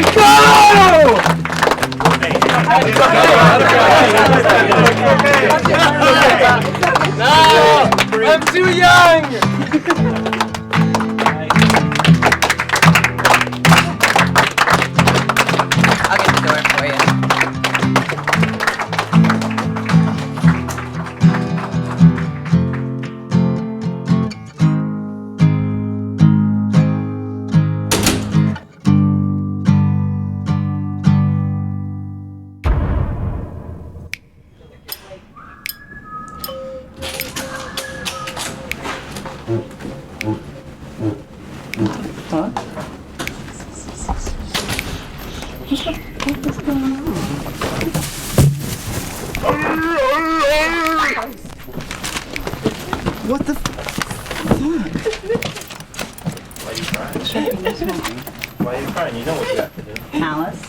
No! I'm too young! I'll get the door for you. What the fuck? Why are you crying? Why are you crying? You know what you have to do. Alice?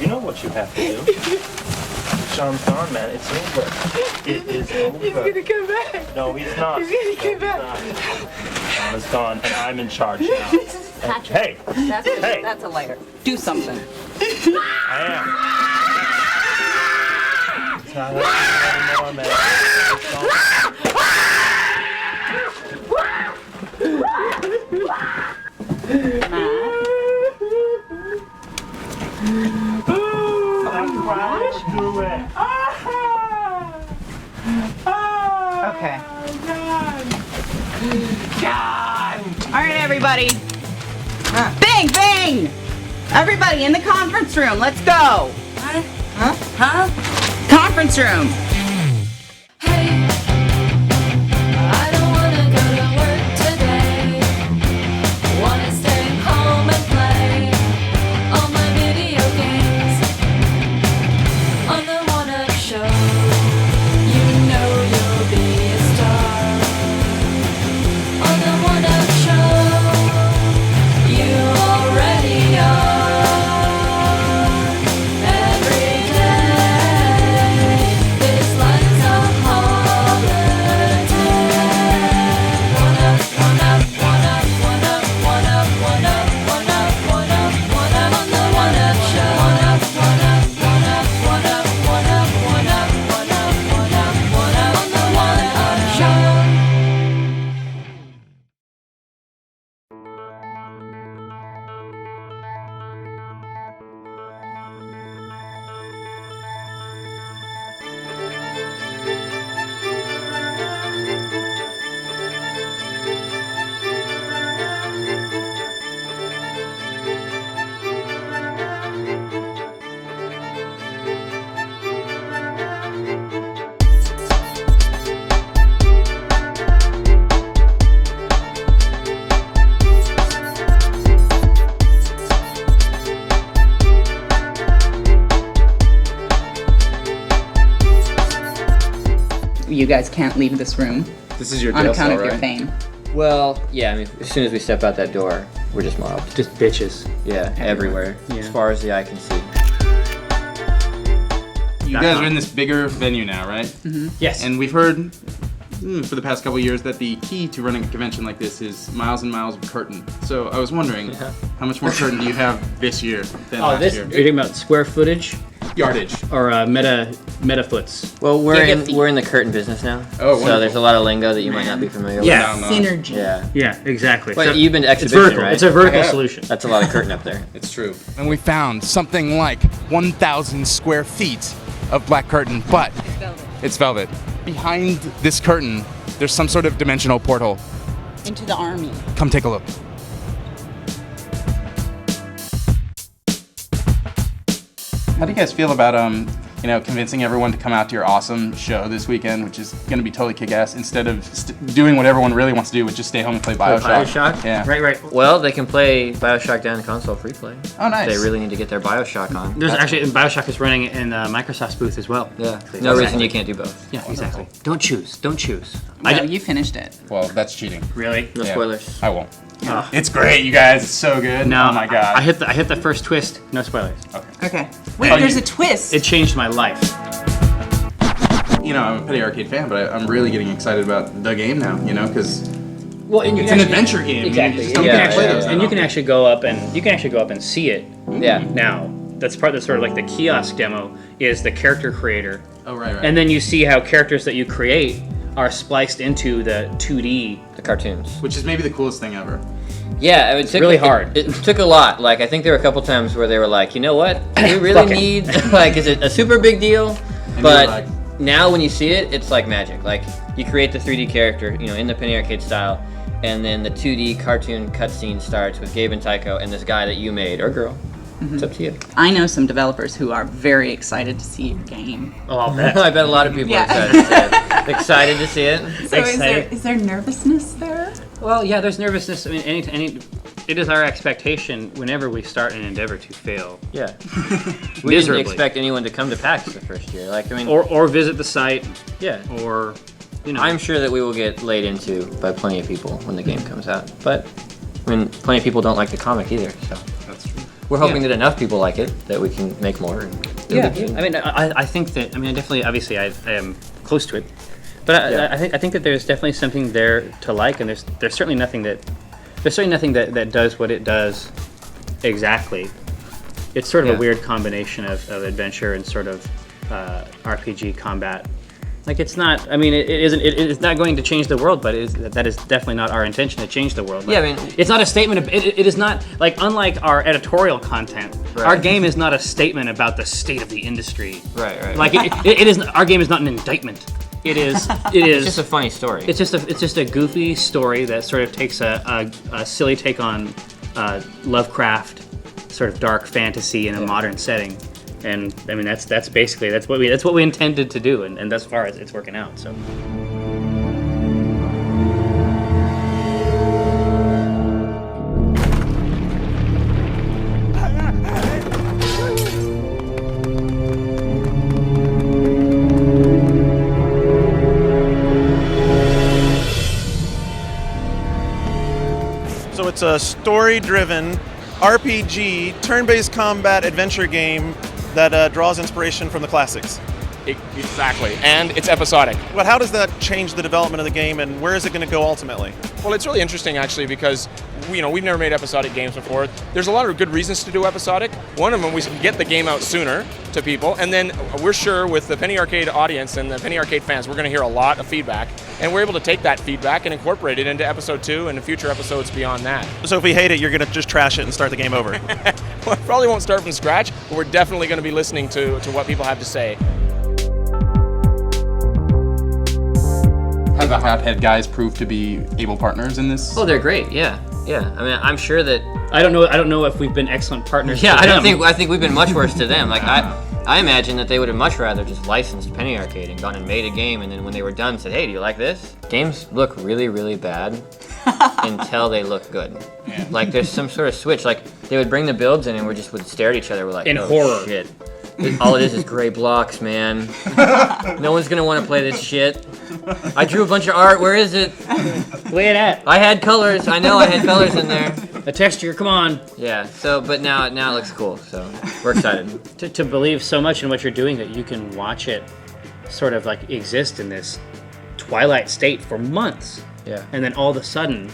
You know what you have to do. Sean's gone, man. It's over. It is over. He's gonna come back. No, he's not. He's gonna come back. Sean is gone, and I'm in charge now. Patrick, Hey! that's a lighter. Do something. I am. It's not happening anymore, man. It's gone. Do it. Okay. All right, everybody. Bang, bang! Everybody in the conference room. Let's go. What? Huh? Conference room. Hey, I don't wanna go to work today. Wanna stay home and play all my video games on the One-Up Show. You know you'll be a star on the One-Up Show. You already are. Every day, this life's a holiday. One-Up, One-Up, One-Up, One-Up, One-Up, One-Up, One-Up, One-Up, One-Up on the One-Up Show. One-Up, One-Up, One-Up, One-Up, One-up, One-up, One-up, One-up, One-up on the One-Up Show. You guys can't leave this room This is your on jail account cell, of your right? fame. Well, yeah, I mean, as soon as we step out that door, we're just mobbed. Just bitches. Yeah, everywhere. Yeah. As far as the eye can see. You guys are in this bigger venue now, right? Mm-hmm. Yes. And we've heard for the past couple of years that the key to running a convention like this is miles and miles of curtain. So I was wondering, how much more curtain do you have this year than last this, year? you're talking about square footage Yardage. or meta foots? Well, we're Yeah, in get the- we're in the curtain business now. Oh, So wonderful. there's a lot of lingo that you might not be familiar Yeah. No, no. Synergy. with. Yeah. Yeah, exactly. But So you've been to it's exhibition, vertical. right? It's a vertical I have. solution. That's a lot of curtain up there. It's true. And we found something like 1,000 square feet of black curtain, but it's velvet. Behind this curtain, there's some sort of dimensional portal. Into the army. Come take a look. How do you guys feel about convincing everyone to come out to your awesome show this weekend, which is going to be totally kick-ass, instead of doing what everyone really wants to do, which is stay home and play Bioshock? Bioshock? Yeah. Right. Well, they can play Bioshock down in console free play. Oh, nice. They really need to get their Bioshock on. There's actually, Bioshock is running in Microsoft's booth as well. Yeah. No reason you can't do both. Yeah, exactly. Don't choose. No, you finished it. Well, that's cheating. Really? No Yeah. spoilers. I won't. It's great, you guys. It's so good. No. Oh my god. I hit the first twist. No spoilers. Okay. Wait, Oh, there's you- a twist. It changed my life. I'm a petty arcade fan, but I'm really getting excited about the game now. Because Well, and you it's can an actually- adventure game. Exactly. You just don't Yeah, get to play yeah. those that And you can often. actually go up and see it Yeah. now. That's part that's sort of like the kiosk demo is the character creator. Oh, right. And then you see how characters that you create are spliced into the 2D. The cartoons. Which is maybe the coolest thing ever. Yeah, it took really hard. It took a lot. Like, I think there were a couple times where they were like, you know what? We really Fuck it. need, like, is it a super big deal? And But you're like, now when you see it, it's like magic. Like, you create the 3D character, you know, in the Penny Arcade style, and then the 2D cartoon cutscene starts with Gabe and Tycho and this guy that you made, or girl. It's up to you. I know some developers who are very excited to see your game. Oh, I'll bet. I bet a lot of people Yeah. are excited to see it. Excited to see it. So Excited. is there nervousness there? Well, yeah, there's nervousness. I mean, it is our expectation whenever we start an endeavor to fail. Yeah. We didn't Miserably. expect anyone to come to PAX the first year. Like, I mean, Or visit the site, yeah. or, you know. I'm sure that we will get laid into by plenty of people when the game comes out. But, I mean, plenty of people don't like the comic either, so. that's true. We're hoping Yeah. that enough people like it that we can make more. And do Yeah, a good game. I mean, I think that, I mean, definitely, obviously, I am close to it. But Yeah. I think that there's definitely something there to like, and there's certainly nothing that does what it does exactly. It's sort of Yeah. a weird combination of adventure and sort of RPG combat. Like, it's not. I mean, it is not going to change the world, but that is definitely not our intention to change the world. Yeah, I Like, mean- it's not a statement of. It is not like, unlike our editorial content. Right. Our game is not a statement about the state of the industry. Right. Like it is. Our game is not an indictment. It is. It's just a funny story. It's just a goofy story that sort of takes a silly take on Lovecraft, sort of dark fantasy in a modern setting, and I mean that's basically what we intended to do, and thus far it's working out. So. So it's a story-driven RPG, turn-based combat adventure game that draws inspiration from the classics. Exactly, and it's episodic. But how does that change the development of the game, and where is it going to go ultimately? Well, it's really interesting actually because we've never made episodic games before. There's a lot of good reasons to do episodic. One of them, we can get the game out sooner to people, and then we're sure with the Penny Arcade audience and the Penny Arcade fans, we're going to hear a lot of feedback, and we're able to take that feedback and incorporate it into episode 2 and future episodes beyond that. So if we hate it, you're going to just trash it and start the game over. Well, probably won't start from scratch, but we're definitely going to be listening to what people have to say. Have the Hothead guys prove to be able partners in this? Oh, they're great. Yeah. I mean, I'm sure that. I don't know if we've been excellent partners. Yeah, to them. I think we've been much worse to them. Like I imagine that they would have much rather just licensed Penny Arcade and gone and made a game, and then when they were done, said, "Hey, do you like this?" Games look really, really bad until they look good. Yeah. Like there's some sort of switch. Like they would bring the builds in, and we just would stare at each other. We're like, In oh, horror. shit. All it is gray blocks, man. No one's gonna want to play this shit. I drew a bunch of art. Where is it? Lay it at I had colors. I know I had colors in there. a texture. Come on. Yeah. So, but now it looks cool. So we're excited. To believe so much in what you're doing that you can watch it sort of like exist in this twilight state for months. Yeah. And then all of a sudden,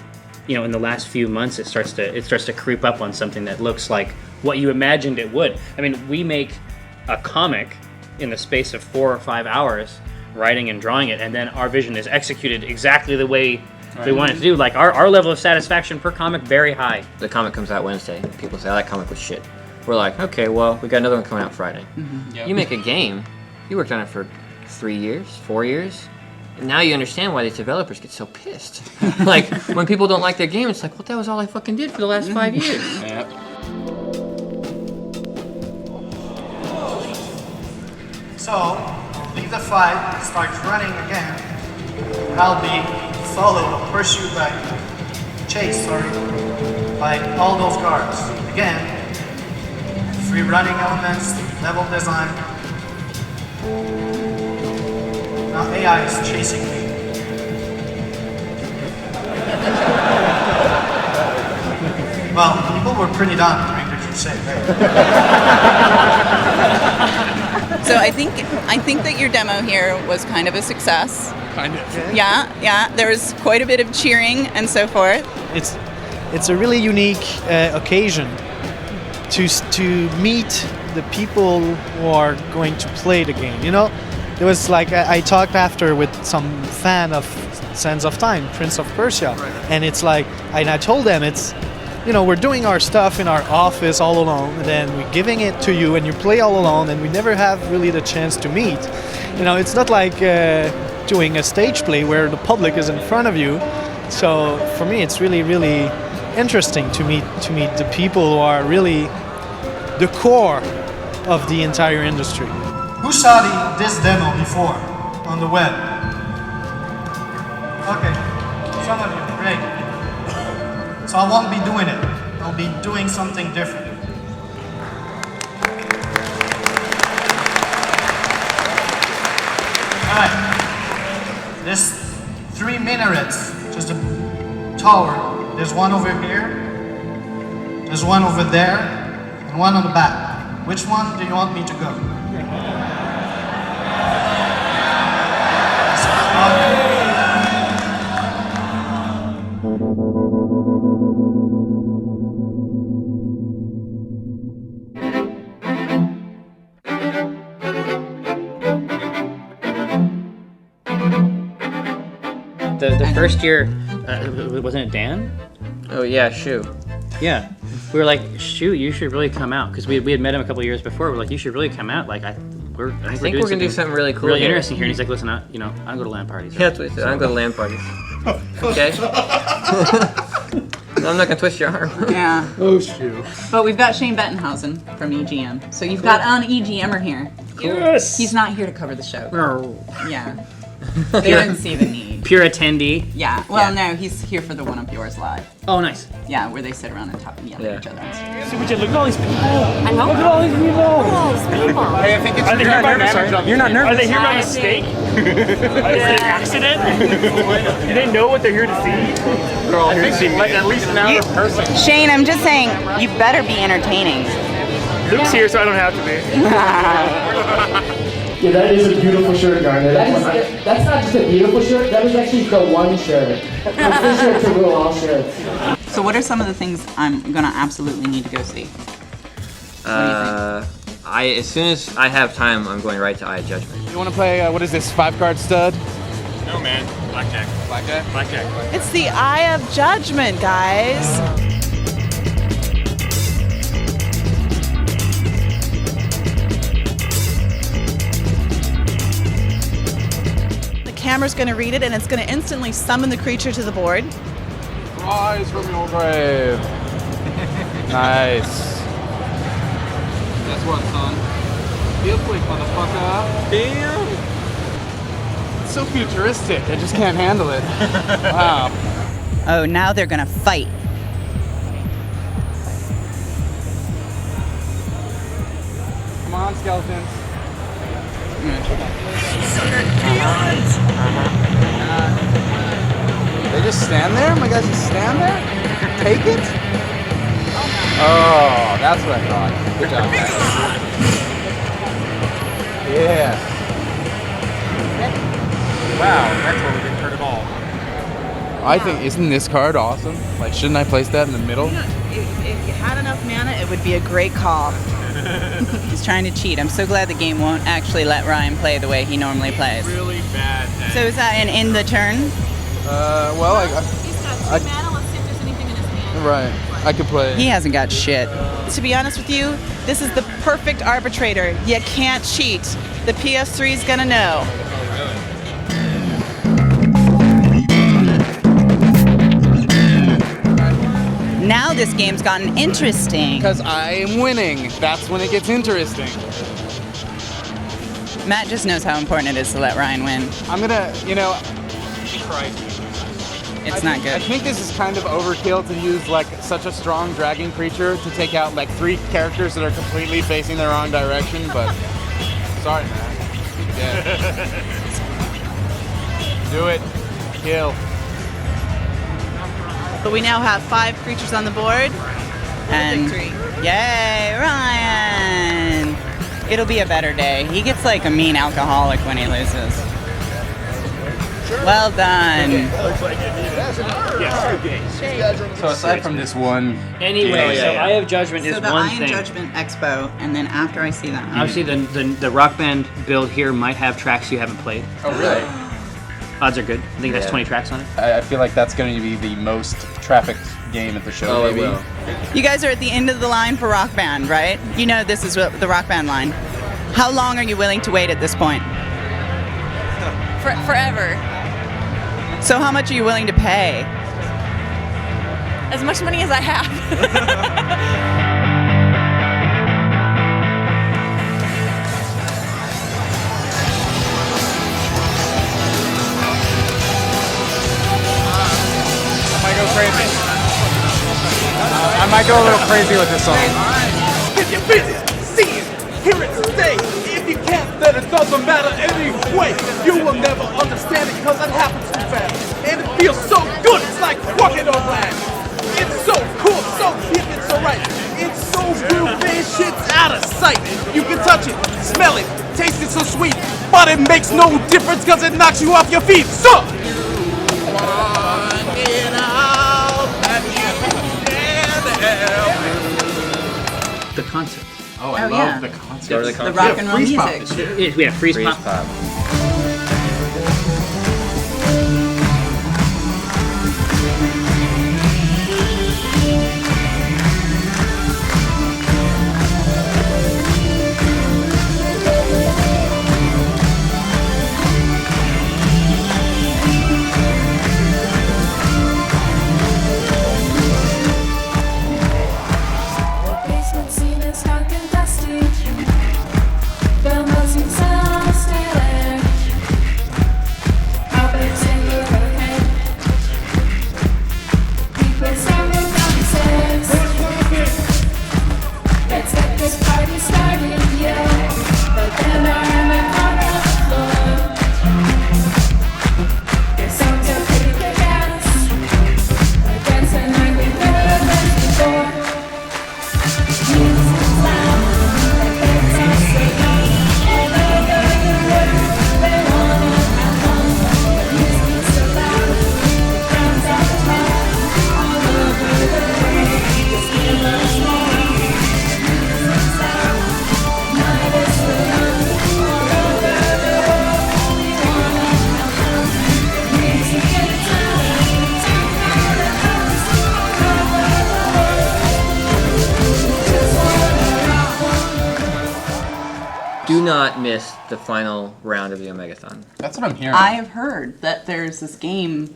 in the last few months, it starts to creep up on something that looks like what you imagined it would. I mean, we make a comic in the space of 4 or 5 hours, writing and drawing it, and then our vision is executed exactly the way we want it to do. Like our level of satisfaction per comic, very high. The comic comes out Wednesday. People say, "Oh, that comic was shit." We're like, "Okay, well, we got another one coming out Friday." Yep. You make a game. You worked on it for 3 years, 4 years. And now you understand why these developers get so pissed. Like when people don't like their game, it's like, "Well, that was all I fucking did for the last 5 years." Yep. So, leave the fight, start running again. I'll be followed, pursued chased by all those guards. Again, free running elements, level design. Now AI is chasing me. Well, people were pretty done during the crusade. So I think that your demo here was kind of a success. Kind of. Yeah. There was quite a bit of cheering and so forth. It's a really unique occasion to meet the people who are going to play the game. You know, it was like I talked after with some fan of Sands of Time, Prince of Persia, and it's like, and I told them it's, you know, we're doing our stuff in our office all alone, and then we're giving it to you, and you play all alone, and we never have really the chance to meet. You know, it's not like doing a stage play where the public is in front of you. So for me, it's really, really interesting to meet the people who are really the core of the entire industry. Who saw this demo before on the web? Okay, some of you, great. So I won't be doing it. I'll be doing something different. Alright, there's 3 minarets, just a tower. There's one over here, there's one over there, and one on the back. Which one do you want me to go? The first year, wasn't it Dan? Oh yeah, Shu. Yeah, we were like, Shu, you should really come out, because we had met him a couple years before. We're like, you should really come out. Like I think we're gonna do something really cool, really here. interesting here. And he's like, listen, I don't go to LAN parties. Yeah, that's what he said. I don't go to LAN parties. Okay. No, I'm not gonna twist your arm. Yeah. Oh shoot. But we've got Shane Bettenhausen from EGM. So you've got an EGMer here. Yes. He's not here to cover the show. No. Yeah. They didn't see the need. Pure attendee. Yeah. Well, no, he's here for the One Up Yours live. Oh, nice. Yeah, where they sit around and talk and yell at each other. See, look at all these people. I know. Look at all these people. Look at all these people. Hey, I think it's Are they here by mistake? You're not nervous. Are they here by mistake? Is it an accident? Do they know what they're here to see? They're all here to see like at least an hour per person. Shane, I'm just saying, you better be entertaining. Luke's here, so I don't have to be. Yeah, that is a beautiful shirt, Garner. That's not just a beautiful shirt, that is actually the one shirt. This shirt to rule all shirts. So what are some of the things I'm gonna absolutely need to go see? As soon as I have time, I'm going right to Eye of Judgment. You want to play, what is this, 5-card stud? No, man. Blackjack. Blackjack? Blackjack. It's the Eye of Judgment, guys. The camera's going to read it, and it's going to instantly summon the creature to the board. Rise from your grave. Nice. Guess what, son? Feel quick, motherfucker. Damn. It's so futuristic. I just can't handle it. Wow. Oh, now they're gonna fight. Come on, skeletons. They just stand there? My guys just stand there? Take it? Oh, that's what I thought. Good job, guys. Yeah. Wow, Metroid didn't hurt at all. I think, isn't this card awesome? Like, shouldn't I place that in the middle? If you had enough mana, it would be a great call. He's trying to cheat. I'm so glad the game won't actually let Ryan play the way he normally plays. Really bad. So is that an in the turn? Well, He's got 2 mana. Let's see if there's anything in his hand. right. I could play. He hasn't got shit. To be honest with you, this is the perfect arbitrator. You can't cheat. The PS3 is gonna know. Now this game's gotten interesting. Because I am winning. That's when it gets interesting. Matt just knows how important it is to let Ryan win. I'm gonna, It's not I good. think this is kind of overkill to use like such a strong dragging creature to take out like 3 characters that are completely facing the wrong direction, but sorry, man. Yeah. Do it. Kill. But we now have 5 creatures on the board. And Victory. yay, Ryan! It'll be a better day. He gets like a mean alcoholic when he loses. Well done. Looks like it needed. Yes. So aside from this one, Anyway, so Eye of Judgment is So the one Eye thing. of Judgment Expo, and then after I see that, Obviously, the Rock Band build here might have tracks you haven't played. Oh, really? Odds are good. I think it has 20 tracks on it. I feel like that's going to be the most trafficked game at the show. Oh, it maybe. will. you guys are at the end of the line for Rock Band, right? You know this is what the Rock Band line. How long are you willing to wait at this point? Forever. So how much are you willing to pay? As much money as I have. I might go a little crazy with this song. If you feel it, see it, hear it, stay. If you can't, then it doesn't matter anyway. You will never understand it because it happens too fast. And it feels so good, it's like walking on land. It's so cool, so hip, it's so right. It's so groovy, shit's out of sight. You can touch it, smell it, taste it so sweet. But it makes no difference because it knocks you off your feet. So, The concert. Oh, I Oh, love yeah. the concert. Go to the The concert. rock and roll Freeze pop music. this year. We have Freeze Freeze Pop. pop. Basement scene is dark and dusty. Bell buzzing sound still there. Outbreaks in the overhead. People storming down the stairs. Let's get this party started, yeah. But then I am out on the floor. Your songs are pretty kick-ass. We're dancing like we've never danced before. Do not miss the final round of the Omegathon. That's what I'm hearing. I have heard that there's this game,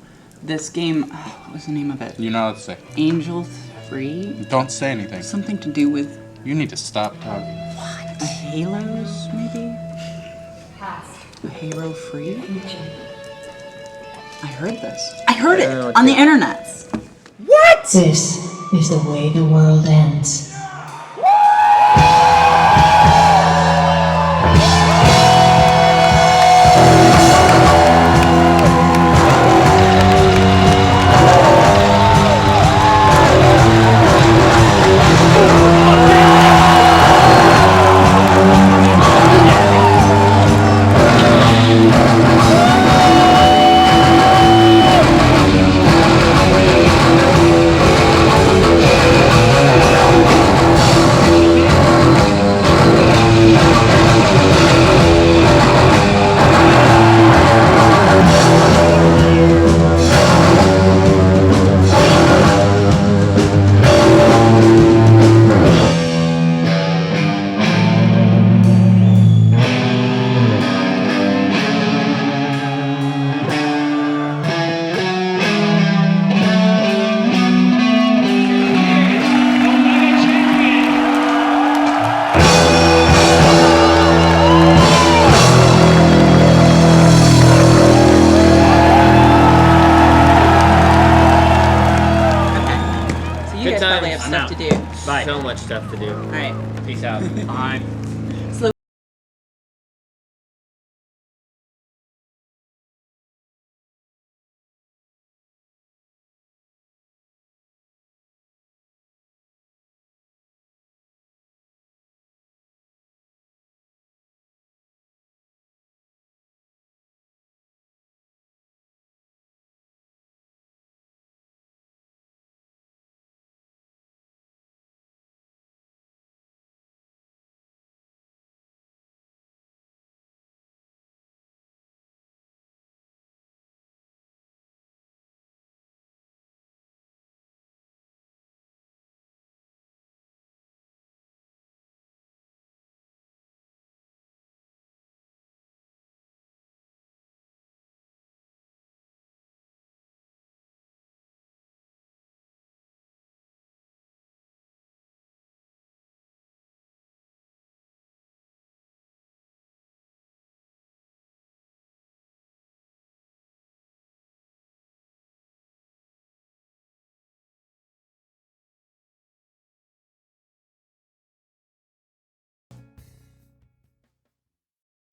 what was the name of it? You know what to say. Angel 3? Don't say anything. Something to do with You need to stop talking. the Halos, maybe? Halo Free? I heard this. I heard I don't know it what on the to- internet. This is the way the world ends. So you Good guys probably times. have stuff to do. Bye. So much stuff to do. All right. Peace out. Bye.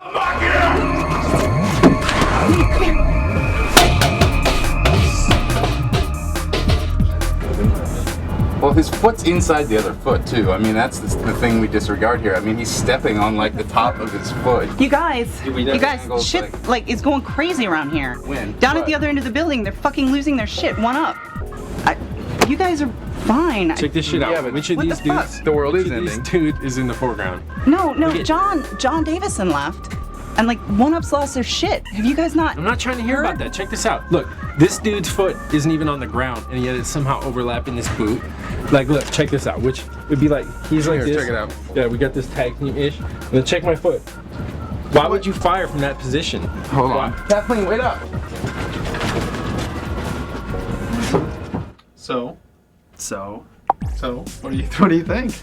Well, his foot's inside the other foot too. I mean, that's the thing we disregard here. I mean, he's stepping on like the top of his foot. You guys, angles, shit like is going crazy around here. When? Down at What? the other end of the building, they're fucking losing their shit. One up. You guys are fine. Check this shit out. Yeah, but which of what these the fuck? dudes? The world is which of these ending. dude is in the foreground. No, Look at- John Davison left, and like One Up's lost their shit. Have you guys not? I'm not trying to hear about that. Check this out. Look, this dude's foot isn't even on the ground, and yet it's somehow overlapping this boot. Like, look, check this out. Which would be like he's like Here, this. check it out. Yeah, we got this tag team-ish. And then check my foot. Why would you fire from that position? Hold on. Kathleen, wait up. So, what do you think?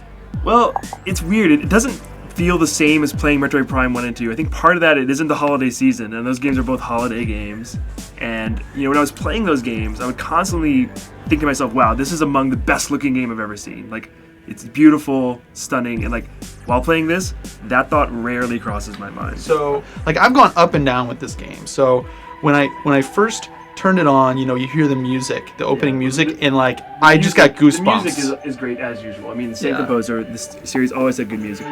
Well, it's weird. It doesn't feel the same as playing Metroid Prime 1 and 2. I think part of that, it isn't the holiday season, and those games are both holiday games. And, you know, when I was playing those games, I would constantly think to myself, wow, this is among the best looking game I've ever seen. Like, it's beautiful, stunning, and like, while playing this, that thought rarely crosses my mind. So, like, I've gone up and down with this game. So, when I first turned it on, you know, you hear the music, the opening music, and like, I just got goosebumps. The music is great as usual. I mean, the same Yeah. composer, this series always had good music.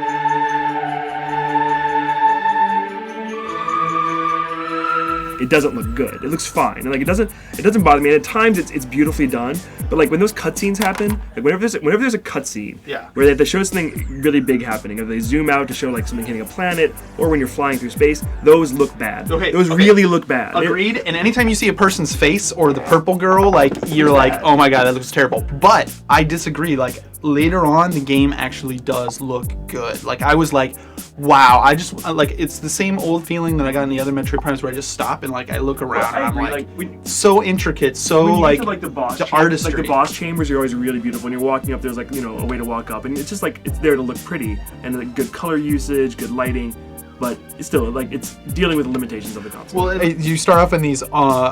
It doesn't look good. It looks fine. And like it doesn't bother me. And at times it's beautifully done. But like when those cutscenes happen, like whenever there's a cutscene where they show something really big happening, or they zoom out to show like something hitting a planet, or when you're flying through space, those look bad. Those really look bad. Agreed. And anytime you see a person's face or the purple girl, like you're like, oh my god, that looks terrible. But I disagree. Like later on, the game actually does look good. Like I was like, wow. I just like it's the same old feeling that I got in the other Metroid Primes where I just stop and like I look around and I'm like so intricate, so when you like get to, like the boss the chambers, artistry. like the boss chambers are always really beautiful. When you're walking up, there's like, you know, a way to walk up, and it's just like it's there to look pretty and like good color usage, good lighting, but it's still like it's dealing with the limitations of the console. Well, you start off in these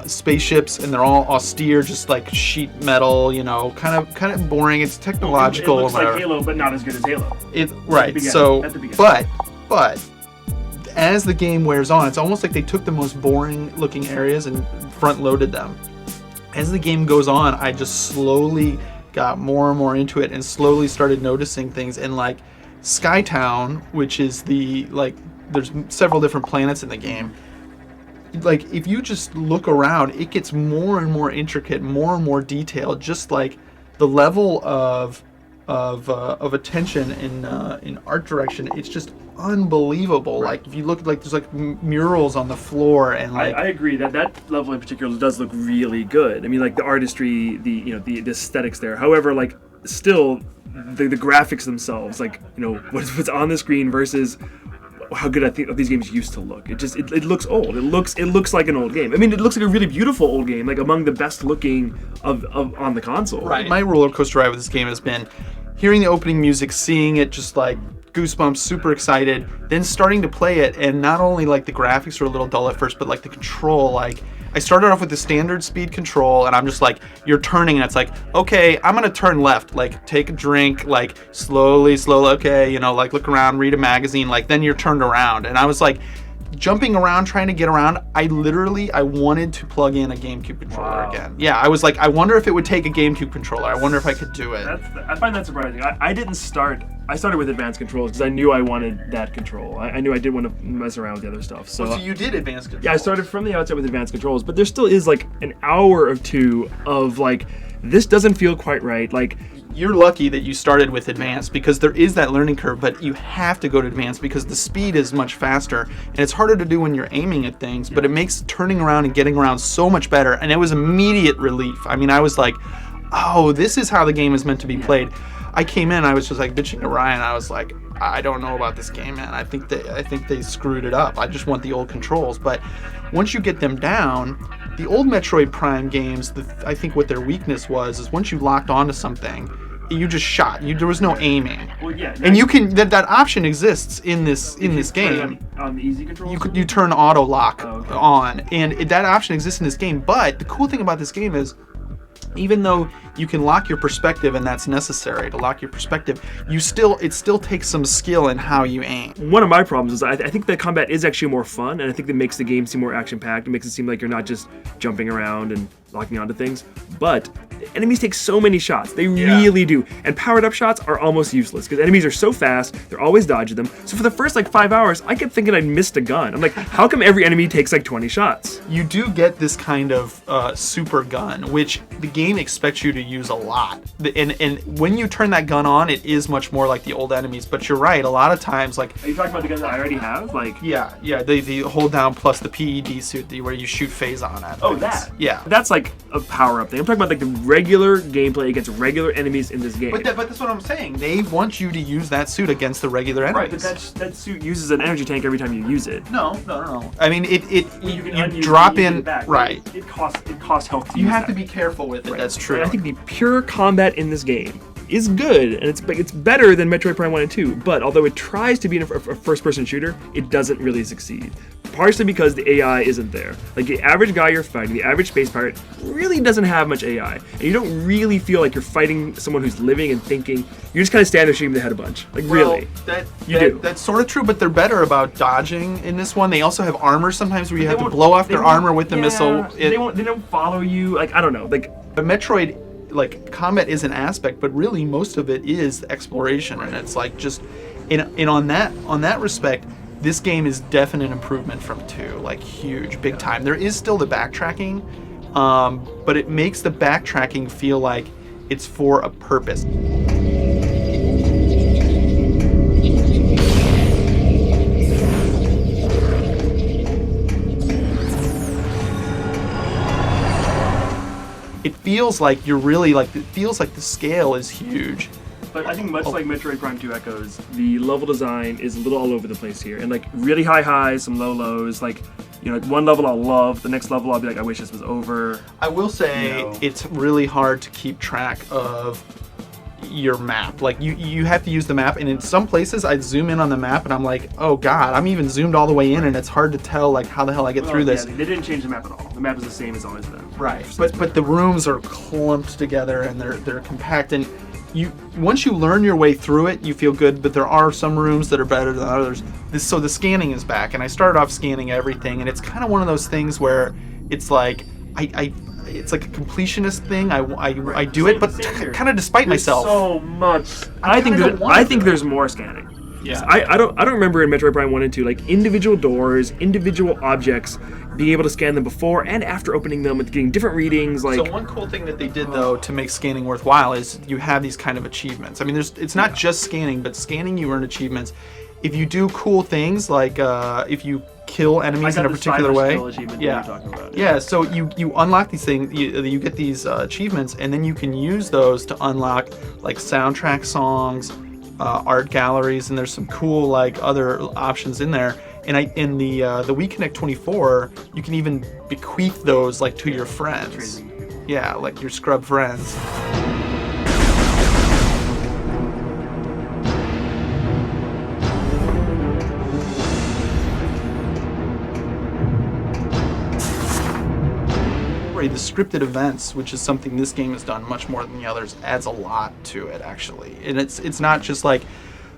spaceships, and they're all austere, just like sheet metal. You know, kind of boring. It's technological. It looks and like whatever. Halo, but not as good as Halo. Right. So, but as the game wears on, it's almost like they took the most boring looking areas and front loaded them. As the game goes on, I just slowly got more and more into it and slowly started noticing things. And like Skytown, which is there's several different planets in the game. Like if you just look around, it gets more and more intricate, more and more detailed. Just like the level of attention in art direction, it's just unbelievable. Like if you look, like there's like murals on the floor, and like I agree that level in particular does look really good. I mean, like the artistry, the aesthetics there. However, like still the graphics themselves, like you know what's on the screen versus how good I think these games used to look. It looks old. It looks like an old game. I mean, it looks like a really beautiful old game, like among the best looking of on the console. Right. My roller coaster ride with this game has been hearing the opening music, seeing it, just like goosebumps, super excited, then starting to play it, and not only like the graphics were a little dull at first, but like the control, like I started off with the standard speed control, and I'm just like, you're turning, and it's like, okay, I'm gonna turn left, like take a drink, like slowly, okay, you know, like look around, read a magazine, like then you're turned around, and I was like jumping around, trying to get around. I wanted to plug in a GameCube controller again. Yeah, I was like, I wonder if it would take a GameCube controller. I wonder if I could do it. I find that surprising. I started with advanced controls because I knew I wanted that control. I knew I didn't want to mess around with the other stuff. So, so you did advanced controls. Yeah, I started from the outset with advanced controls, but there still is like an hour or two of like, this doesn't feel quite right. Like, you're lucky that you started with advanced because there is that learning curve, but you have to go to advanced because the speed is much faster and it's harder to do when you're aiming at things, but it makes turning around and getting around so much better, and it was immediate relief. I mean, I was like, oh, this is how the game is meant to be played. I came in, I was just like bitching to Ryan. I was like, I don't know about this game, man. I think they screwed it up. I just want the old controls. But once you get them down, the old Metroid Prime games, I think what their weakness was is once you locked onto something, you just shot. There was no aiming. Well, yeah, and you can that option exists in this game. On the easy controls, you turn auto lock on, and that option exists in this game. But the cool thing about this game is, even though you can lock your perspective, and that's necessary to lock your perspective. It still takes some skill in how you aim. One of my problems is I think the combat is actually more fun, and I think that makes the game seem more action-packed. It makes it seem like you're not just jumping around and locking onto things. But enemies take so many shots. They really do. And powered up shots are almost useless because enemies are so fast, they're always dodging them. So for the first like 5 hours, I kept thinking I'd missed a gun. I'm like, how come every enemy takes like 20 shots? You do get this kind of super gun, which the game expects you to use a lot. And when you turn that gun on, it is much more like the old enemies. But you're right, a lot of times, like... Are you talking about the guns that I already have? Like... Yeah, the hold down plus the PED suit where you shoot phazon at. Oh, that? Yeah. That's like a power-up thing. I'm talking about like the regular gameplay against regular enemies in this game. But that's what I'm saying. They want you to use that suit against the regular enemies. Right, but that suit uses an energy tank every time you use it. No. I mean, you drop in... Right. It costs health to You use have that. to be careful with it, that's true. And I think the pure combat in this game is good, and it's better than Metroid Prime 1 and 2, but although it tries to be a first-person shooter, it doesn't really succeed. Partially because the AI isn't there. Like, the average guy you're fighting, the average space pirate, really doesn't have much AI. And you don't really feel like you're fighting someone who's living and thinking. You just kind of stand there shooting the head a bunch. Like, really. You do. That's sort of true, but they're better about dodging in this one. They also have armor sometimes where you have to blow off their armor with the missile. They don't follow you. Like, I don't know. Like, the Metroid, like, combat is an aspect, but really most of it is exploration, and it's like just on that respect, this game is definite improvement from 2, like huge, big time. There is still the backtracking, but it makes the backtracking feel like it's for a purpose. It feels like you're really like, it feels like the scale is huge. But I think much like Metroid Prime 2 Echoes, the level design is a little all over the place here. And like really high highs, some low lows. Like, you know, like one level I'll love, the next level I'll be like, I wish this was over. I will say it's really hard to keep track of your map. Like you have to use the map, and in some places I zoom in on the map and I'm like, oh god, I'm even zoomed all the way in and it's hard to tell like how the hell I get through this. Yeah, they didn't change the map at all. The map is the same as always been. Right. But the rooms are clumped together and they're compact, and once you learn your way through it, you feel good, but there are some rooms that are better than others. So the scanning is back, and I started off scanning everything, and it's kind of one of those things where it's like it's like a completionist thing. I do it, but kind of despite myself. So much. I think there's more scanning. Yeah. I don't remember in Metroid Prime 1 and 2 like individual doors, individual objects, being able to scan them before and after opening them, with getting different readings. Like, so one cool thing that they did though to make scanning worthwhile is you have these kind of achievements. I mean, it's not just scanning, but scanning you earn achievements if you do cool things, like if you kill enemies in a particular way. Yeah. So you unlock these things. You get these achievements, and then you can use those to unlock like soundtrack songs, art galleries, and there's some cool like other options in there. And in the Wii Connect 24, you can even bequeath those like to your friends. Yeah, like your scrub friends. The scripted events, which is something this game has done much more than the others, adds a lot to it actually. And it's not just like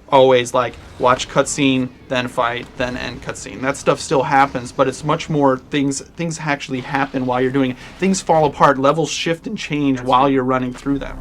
always like watch cutscene, then fight, then end cutscene. That stuff still happens, but it's much more things actually happen while you're doing it. Things fall apart, levels shift and change while you're running through them.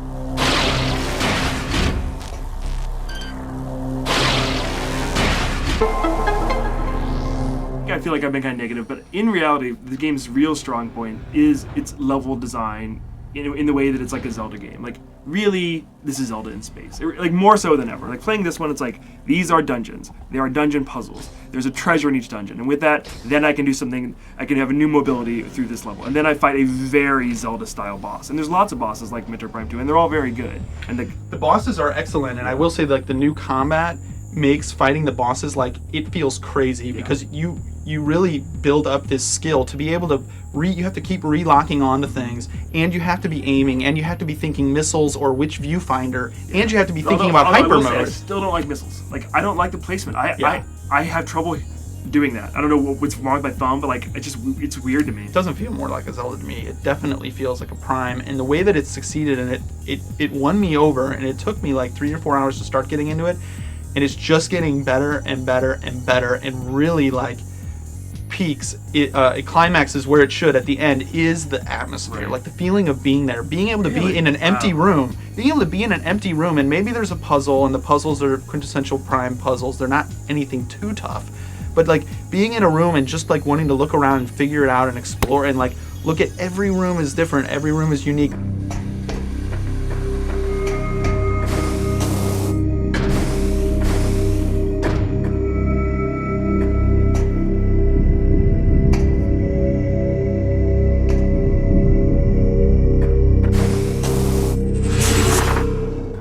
I feel like I've been kind of negative, but in reality, the game's real strong point is its level design in the way that it's like a Zelda game. Like, really, this is Zelda in space. Like, more so than ever. Like, playing this one, it's like, these are dungeons. They are dungeon puzzles. There's a treasure in each dungeon. And with that, then I can do something, I can have a new mobility through this level. And then I fight a very Zelda-style boss. And there's lots of bosses like Metroid Prime 2, and they're all very good. And the bosses are excellent, and I will say, like, the new combat makes fighting the bosses, like, it feels crazy because you really build up this skill to be able to you have to keep relocking onto things, and you have to be aiming, and you have to be thinking missiles or which viewfinder, and you have to be thinking about hyper mode. I still don't like missiles. Like, I don't like the placement. I have trouble doing that. I don't know what's wrong with my thumb, but like it's weird to me. It doesn't feel more like a Zelda to me. It definitely feels like a Prime, and the way that it succeeded in it won me over, and it took me like 3 or 4 hours to start getting into it, and it's just getting better and better and better, and really like peaks. It climaxes where it should at the end is the atmosphere, like the feeling of being there, being able to be in an empty room, and maybe there's a puzzle, and the puzzles are quintessential Prime puzzles. They're not anything too tough. But like being in a room and just like wanting to look around and figure it out and explore and like look at every room is different, every room is unique.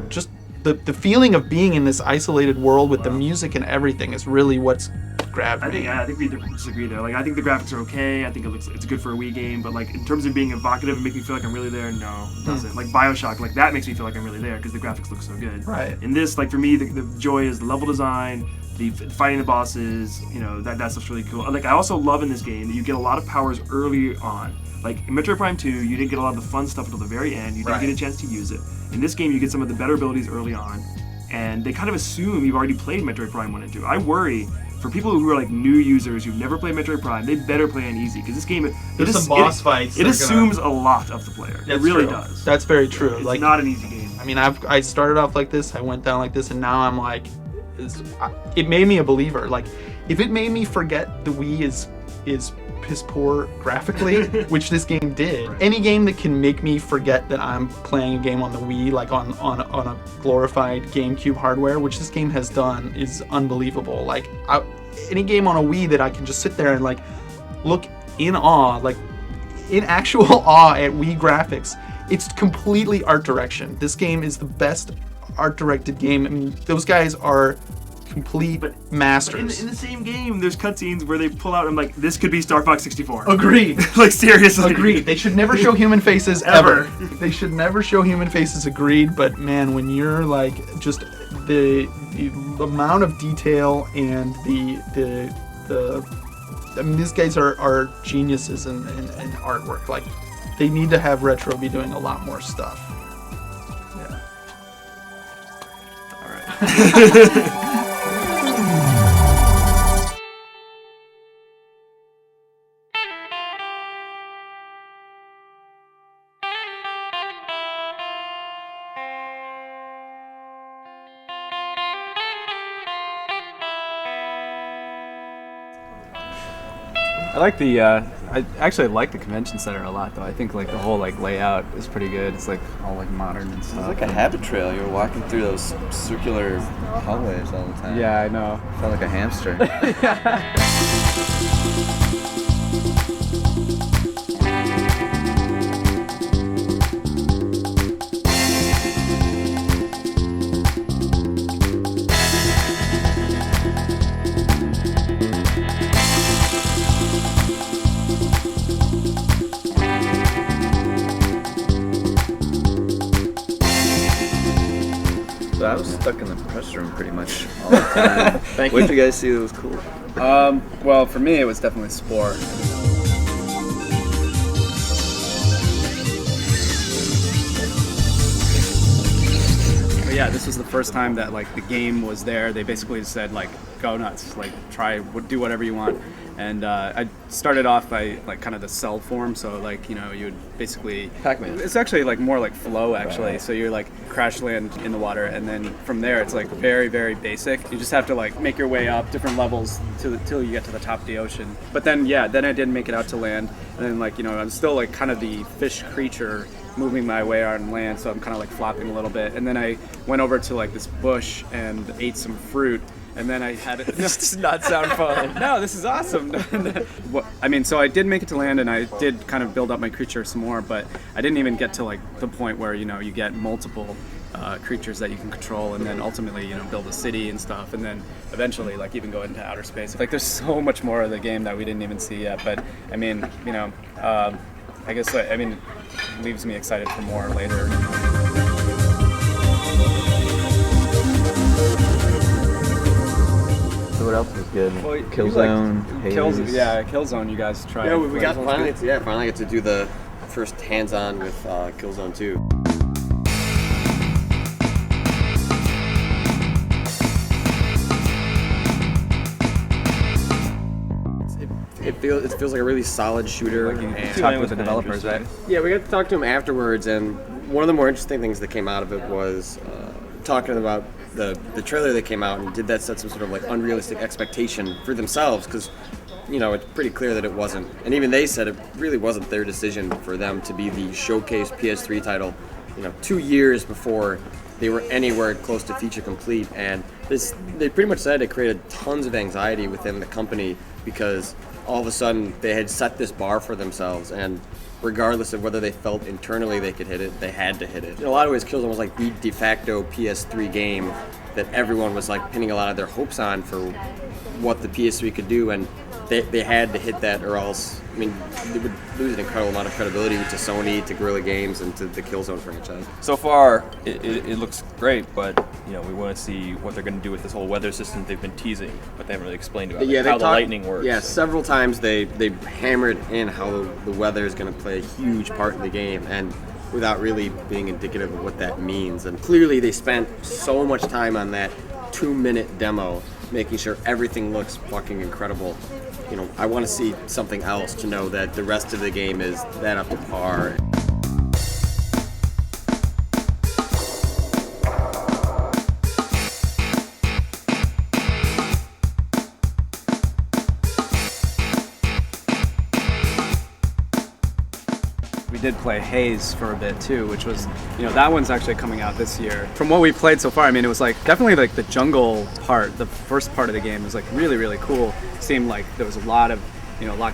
Just the feeling of being in this isolated world with the music and everything is really what's grabbed me. I think we disagree there. Like I think the graphics are okay. I think it's good for a Wii game, but like in terms of being evocative and making me feel like I'm really there, no, it doesn't. Like BioShock, like that makes me feel like I'm really there because the graphics look so good. Right. In this, like for me, the joy is the level design, the fighting the bosses. You know that stuff's really cool. Like I also love in this game that you get a lot of powers early on. Like in Metroid Prime 2, you didn't get a lot of the fun stuff until the very end. You didn't get a chance to use it. In this game, you get some of the better abilities early on, and they kind of assume you've already played Metroid Prime 1 and 2. I worry. For people who are like new users who've never played Metroid Prime, they better play on easy because this game there's some boss fights. It assumes a lot of the player. It really does. That's very true. It's like not an easy game. I mean, I started off like this, I went down like this, and now I'm like, it made me a believer. Like, if it made me forget the Wii is piss poor graphically, which this game did. Any game that can make me forget that I'm playing a game on the Wii, like on a glorified GameCube hardware, which this game has done, is unbelievable. Like any game on a Wii that I can just sit there and like look in awe, like in actual awe at Wii graphics. It's completely art direction. This game is the best art directed game. I mean, those guys are complete masters. In the same game, there's cutscenes where they pull out and like, this could be Star Fox 64. Agreed. Like seriously. Agreed. They should never show human faces ever. They should never show human faces. Agreed. But man, when you're like just the amount of detail and the I mean, these guys are geniuses in artwork. Like, they need to have Retro be doing a lot more stuff. Yeah. All right. I like the I actually like the convention center a lot though. I think like the whole like layout is pretty good. It's like all like modern and stuff. It's like a habit trail. You're walking through those circular hallways all the time. Yeah, I know. Felt like a hamster. So I was stuck in the press room pretty much all the time. Thank What you. did you guys see that was cool? Well, for me, it was definitely Spore. But yeah, this was the first time that like the game was there. They basically said like, go nuts, like do whatever you want. And I started off by like kind of the cell form, so like you would basically Pac-Man. It's actually like more like flow actually. So you're like crash land in the water, and then from there it's like very very basic. You just have to like make your way up different levels till you get to the top of the ocean. But then then I did make it out to land, and then like I'm still like kind of the fish creature moving my way on land, so I'm kind of like flopping a little bit. And then I went over to like this bush and ate some fruit. And then I had it. This does not sound fun. No, this is awesome. I mean, so I did make it to land, and I did kind of build up my creature some more, but I didn't even get to like the point where you get multiple creatures that you can control, and then ultimately build a city and stuff, and then eventually like even go into outer space. Like there's so much more of the game that we didn't even see yet. But I mean, I guess it leaves me excited for more later. So what else was good? Well, Killzone, Haze. Killzone. You guys tried. Yeah, we got Killzone's good. finally get to do the first hands-on with Killzone 2. It feels like a really solid shooter. And talked with the developers, right? Yeah, we got to talk to them afterwards, and one of the more interesting things that came out of it was talking about the trailer that came out, and did that set some sort of like unrealistic expectation for themselves, because it's pretty clear that it wasn't, and even they said it really wasn't their decision for them to be the showcase PS3 title 2 years before they were anywhere close to feature complete. And they pretty much said it created tons of anxiety within the company, because all of a sudden they had set this bar for themselves, and regardless of whether they felt internally they could hit it, they had to hit it. In a lot of ways, Killzone was like the de facto PS3 game that everyone was like pinning a lot of their hopes on for what the PS3 could do, and they had to hit that, or else, they would lose an incredible amount of credibility to Sony, to Guerrilla Games, and to the Killzone franchise. So far, it looks great, but we want to see what they're going to do with this whole weather system they've been teasing, but they haven't really explained about how the lightning works. Yeah, several times they hammered in how the weather is going to play a huge part in the game, and without really being indicative of what that means. And clearly they spent so much time on that 2-minute demo, making sure everything looks fucking incredible. I want to see something else to know that the rest of the game is that up to par. We did play Haze for a bit too, which was, that one's actually coming out this year. From what we've played so far, it was like definitely like the jungle part, the first part of the game was like really, really cool. Seemed like there was a lot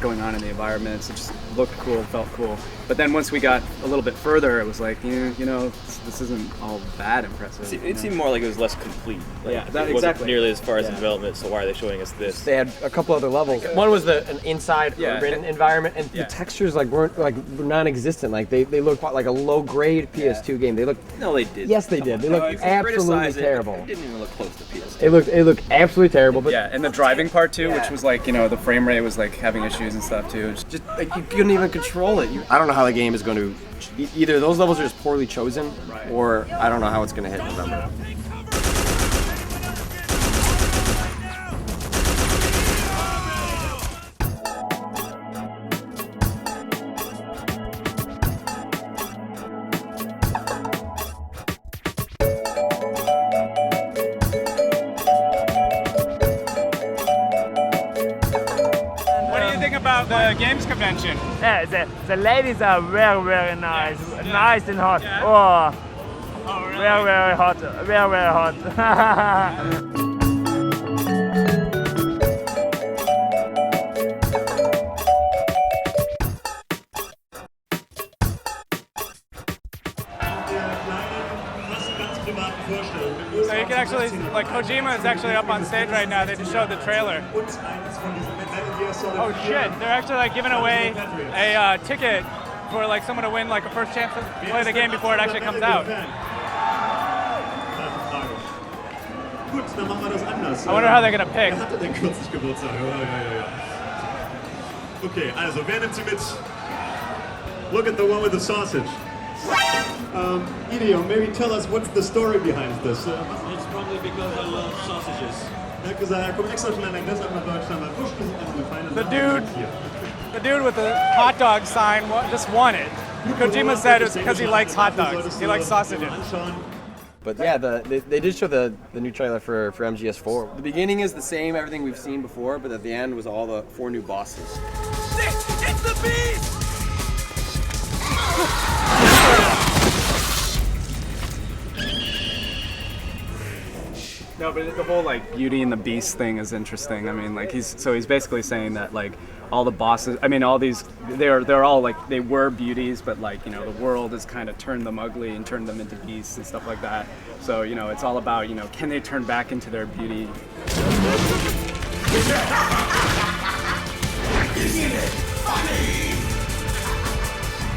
going on in the environments. It just looked cool, felt cool. But then once we got a little bit further, it was like, this isn't all that impressive. It seemed more like it was less complete. It wasn't exactly. nearly as far as in development, so why are they showing us this? They had a couple other levels. One was an inside urban environment, and the textures were non-existent. Like they looked like a low-grade PS2 game. They looked. No, they did. Yes, they did. They looked absolutely terrible. It didn't even look close to PS2. It looked absolutely terrible. But and the driving part too, which was like the frame rate was like having issues and stuff too. Just like you couldn't even control it. I don't know how the game is going to. Either those levels are just poorly chosen, or I don't know how it's going to hit in November. About the games convention. Yeah, the ladies are very, very nice. Nice and hot. Oh, really? Very, very hot. Very, very hot. So you can actually, Kojima is actually up on stage right now. They just showed the trailer. Oh shit, they're actually giving away a ticket for someone to win a first chance to play the game before it actually comes out. I wonder how they're gonna pick. Okay, also wer nimmt sie mit? Look at the one with the sausage. Ideo, maybe tell us what's the story behind this. It's probably because I love sausages. The dude with the hot dog sign just won it. Kojima said it's because he likes hot dogs. He likes sausages. But yeah, they did show the new trailer for MGS4. The beginning is the same, everything we've seen before, but at the end was all the 4 new bosses. It's the beast! No, but the whole Beauty and the Beast thing is interesting. He's basically saying that all the bosses, all these, they're all they were beauties, but the world has kind of turned them ugly and turned them into beasts and stuff like that. So it's all about can they turn back into their beauty?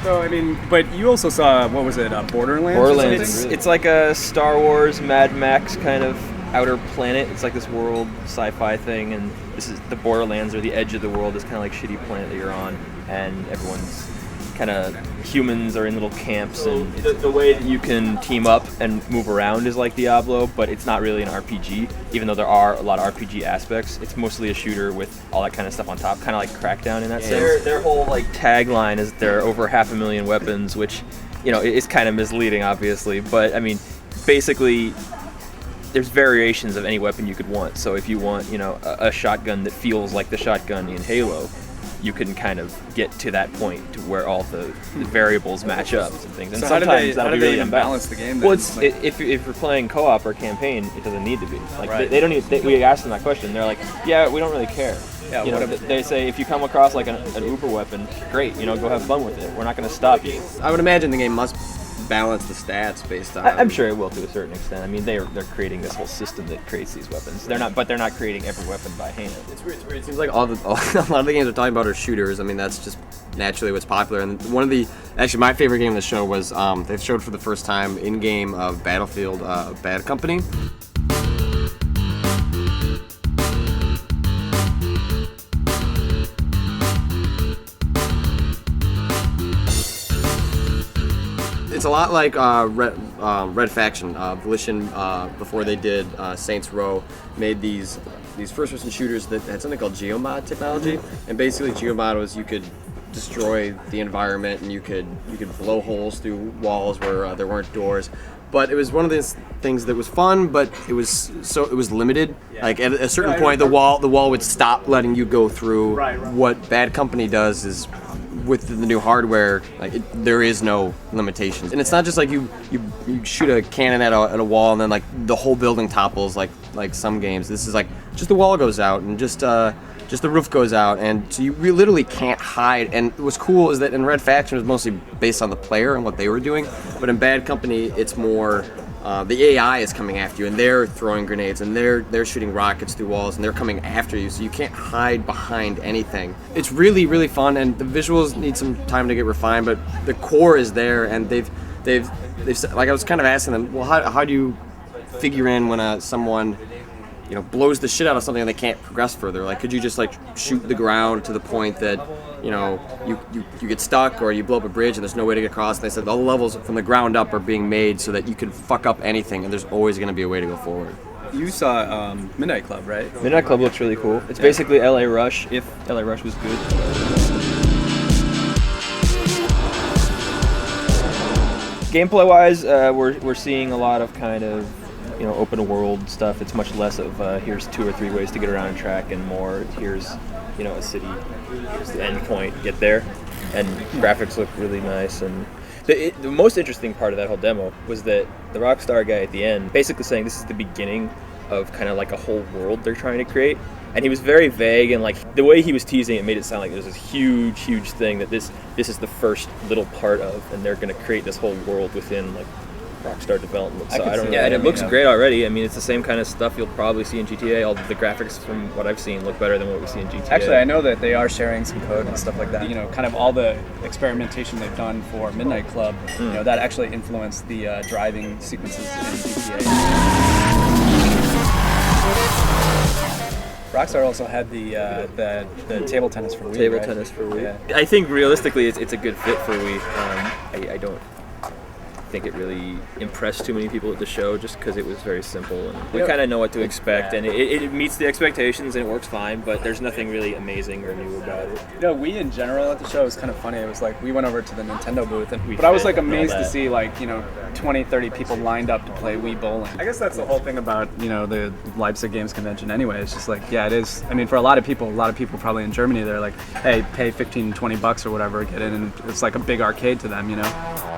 So but you also saw what was it, Borderlands? Borderlands. It's like a Star Wars, Mad Max kind of outer planet. It's like this world sci-fi thing, and this is the borderlands or the edge of the world. This kind of like shitty planet that you're on, and everyone's kind of humans are in little camps, and the way that you can team up and move around is like Diablo, but it's not really an RPG, even though there are a lot of RPG aspects. It's mostly a shooter with all that kind of stuff on top, kind of like Crackdown in that sense. Their whole like tagline is there are over 500,000 weapons, which, you know, is kind of misleading, obviously, but I mean, basically, there's variations of any weapon you could want. So if you want, you know, a shotgun that feels like the shotgun in Halo, you can kind of get to that point to where all the variables match up and things. And So sometimes how do they even balance the game then? Well, it's, Like- if you're playing co-op or campaign, it doesn't need to be. Like Right. they don't need. We asked them that question. They're like, yeah, we don't really care. Yeah, you know, whatever. they say if you come across like an Uber weapon, great. You know, go have fun with it. We're not going to stop you. I would imagine the game must balance the stats based on. I'm sure it will to a certain extent. I mean, they're creating this whole system that creates these weapons. They're not creating every weapon by hand. It's weird. It seems like a lot of the games we're talking about are shooters. I mean, that's just naturally what's popular. And one of the, actually, my favorite game of the show was they showed for the first time in game of Battlefield Bad Company. It's a lot like Red Faction. Volition, before they did Saints Row, made these first-person shooters that had something called geomod technology. And basically, geomod was you could destroy the environment and you could blow holes through walls where there weren't doors. But it was one of those things that was fun, but it was limited. Like at a certain point, the wall would stop letting you go through. What Bad Company does is, with the new hardware, like there is no limitations, and it's not just like you shoot a cannon at a wall and then like the whole building topples like some games. This is like just the wall goes out and just the roof goes out, and so you literally can't hide. And what's cool is that in Red Faction it was mostly based on the player and what they were doing, but in Bad Company it's more the AI is coming after you, and they're throwing grenades, and they're shooting rockets through walls, and they're coming after you, so you can't hide behind anything. It's really, really fun, and the visuals need some time to get refined, but the core is there, and they've like I was kind of asking them, well, how do you figure in when someone, you know, blows the shit out of something and they can't progress further? Like, could you just like shoot the ground to the point that, you know, you get stuck, or you blow up a bridge and there's no way to get across? And they said all the levels from the ground up are being made so that you can fuck up anything, and there's always going to be a way to go forward. You saw Midnight Club, right? Midnight Club looks really cool. It's basically LA Rush if LA Rush was good. Gameplay-wise, we're seeing a lot of kind of, you know, open world stuff. It's much less of here's 2 or 3 ways to get around a track, and more here's, you know, a city, here's the end point, get there. And graphics look really nice. And the most interesting part of that whole demo was that the Rockstar guy at the end basically saying this is the beginning of kind of like a whole world they're trying to create. And he was very vague, and like the way he was teasing it made it sound like there's this huge thing that this is the first little part of, and they're going to create this whole world within like Rockstar development. So I don't know. Yeah, and it looks great already. I mean, it's the same kind of stuff you'll probably see in GTA. All the graphics from what I've seen look better than what we see in GTA. Actually, I know that they are sharing some code and stuff like that. You know, kind of all the experimentation they've done for Midnight Club, you know, that actually influenced the driving sequences in GTA. Rockstar also had the table tennis for Wii. Table right? tennis for Wii. Yeah. I think realistically, it's a good fit for Wii. I don't think it really impressed too many people at the show, just because it was very simple, and we kind of know what to expect, and it meets the expectations and it works fine, but there's nothing really amazing or new about it. You know, we in general at the show was kind of funny. It was like we went over to the Nintendo booth, but I was like amazed to see like, you know, 20, 30 people lined up to play Wii bowling. I guess that's the whole thing about, you know, the Leipzig Games Convention anyway. It's just like, yeah, it is. I mean, for a lot of people probably in Germany, they're like, hey, pay 15, 20 bucks or whatever, get in, and it's like a big arcade to them, you know?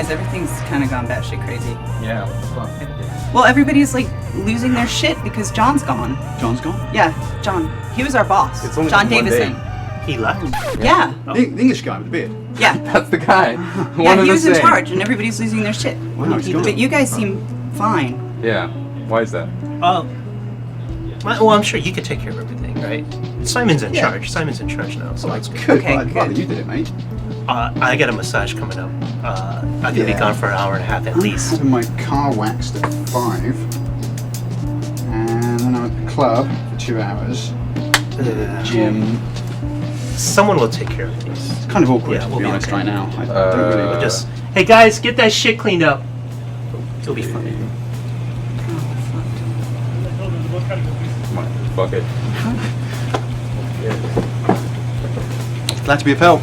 because everything's kind of gone batshit crazy. Yeah. Well, everybody's like losing their shit because John's gone. John's gone? Yeah, John. He was our boss. It's only John been 1 Davison. day. He left? Yeah. The English guy with the beard? Yeah. That's the guy. Yeah, he was in charge, and everybody's losing their shit. Wow, he's gone. But you guys seem fine. Yeah. Why is that? Well, I'm sure you could take care of everything, right? Simon's in charge. Simon's in charge now, so that's good. I'd rather you did it, mate. I got a massage coming up. I'm gonna be gone for an hour and a half at least. Having my car waxed at 5, and then I'm at the club for 2 hours. Gym. Someone will take care of these. It's kind of awkward, Yeah, to we'll be be honest, okay. right now. I don't really. Just, hey guys, get that shit cleaned up. It'll be fun. Fuck it. Glad to be of help.